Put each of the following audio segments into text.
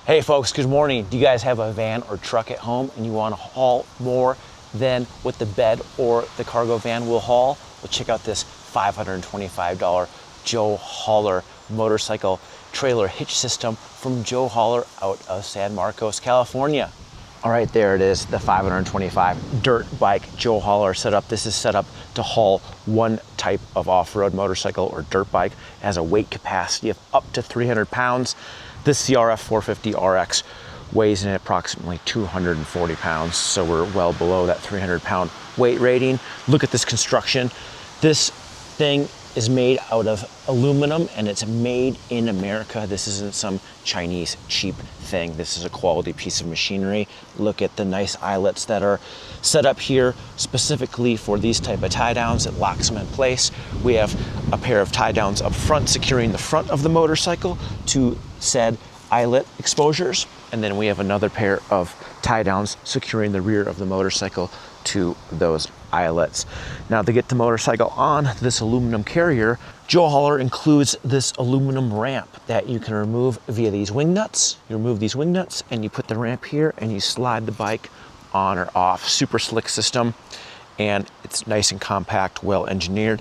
Hey folks, good morning. Do you guys have a van or truck at home and you want to haul more than what the bed or the cargo van will haul? Well, check out this $525 Joe Hauler motorcycle trailer hitch system from Joe Hauler out of San Marcos, California. All right, there it is, the 525 dirt bike Joe Hauler setup. This is set up to haul one type of off-road motorcycle or dirt bike. It has a weight capacity of up to 300 pounds. This CRF 450 RX weighs in approximately 240 pounds, so we're well below that 300 pound weight rating. Look at this construction. This thing is made out of aluminum and it's made in America. This isn't some Chinese cheap thing. This is a quality piece of machinery. Look at the nice eyelets that are set up here specifically for these type of tie downs. It locks them in place. We have a pair of tie downs up front securing the front of the motorcycle to said eyelet exposures, and then we have another pair of tie downs securing the rear of the motorcycle to those eyelets. Now, to get the motorcycle on this aluminum carrier, Joe Hauler includes this aluminum ramp that you can remove via these wing nuts. You remove these wing nuts and you put the ramp here and you slide the bike on or off. Super slick system, and it's nice and compact, well engineered.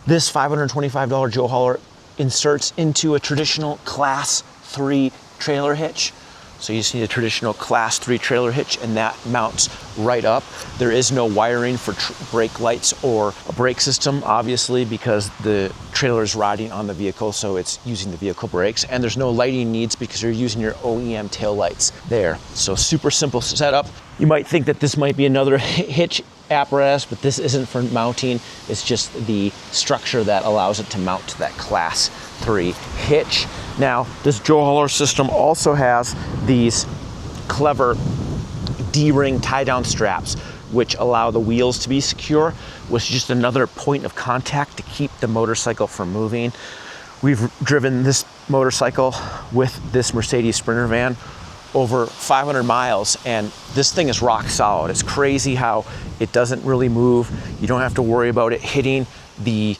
This $525 Joe Hauler inserts into a traditional class 3 trailer hitch. So you just need a traditional class 3 trailer hitch and that mounts right up. There is no wiring for brake lights or a brake system, obviously, because the trailer is riding on the vehicle, so it's using the vehicle brakes. And there's no lighting needs because you're using your OEM tail lights there. So super simple setup. You might think that this might be another hitch apparatus, but this isn't for mounting. It's just the structure that allows it to mount to that class 3 hitch. Now, this Joe Hauler system also has these clever D-ring tie-down straps, which allow the wheels to be secure, which is just another point of contact to keep the motorcycle from moving. We've driven this motorcycle with this Mercedes Sprinter van over 500 miles, and this thing is rock solid. It's crazy how it doesn't really move. You don't have to worry about it hitting the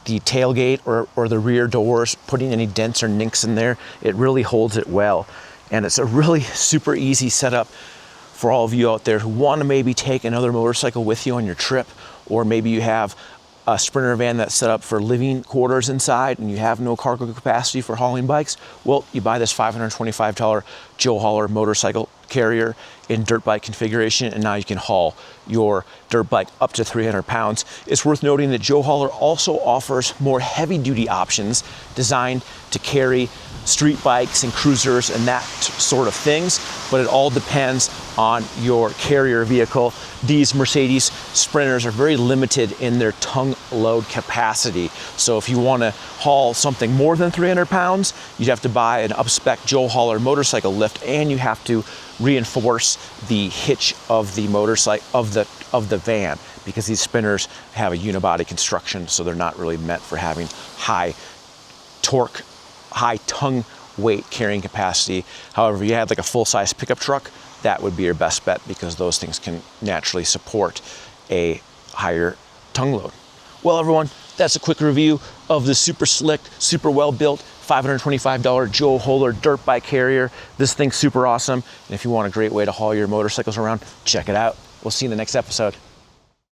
tailgate or the rear doors, putting any dents or nicks in there. It really holds it well. And it's a really super easy setup for all of you out there who want to maybe take another motorcycle with you on your trip, or maybe you have a Sprinter van that's set up for living quarters inside and you have no cargo capacity for hauling bikes. Well, you buy this $525 Joe Hauler motorcycle carrier in dirt bike configuration, and now you can haul your dirt bike up to 300 pounds. It's worth noting that Joe Hauler also offers more heavy duty options designed to carry street bikes and cruisers and that sort of things, but it all depends on your carrier vehicle. These Mercedes Sprinters are very limited in their tongue load capacity. So if you want to haul something more than 300 pounds, you'd have to buy an up-spec Joe Hauler motorcycle lift, and you have to reinforce the hitch of the motorcycle of the van, because these Sprinters have a unibody construction, so they're not really meant for having high torque, high tongue weight carrying capacity. However, if you had like a full-size pickup truck, that would be your best bet, because those things can naturally support a higher tongue load. Well, everyone, that's a quick review of the super slick, super well-built $525 Joe Hauler dirt bike carrier. This thing's super awesome, and if you want a great way to haul your motorcycles around, check it out. We'll see you in the next episode.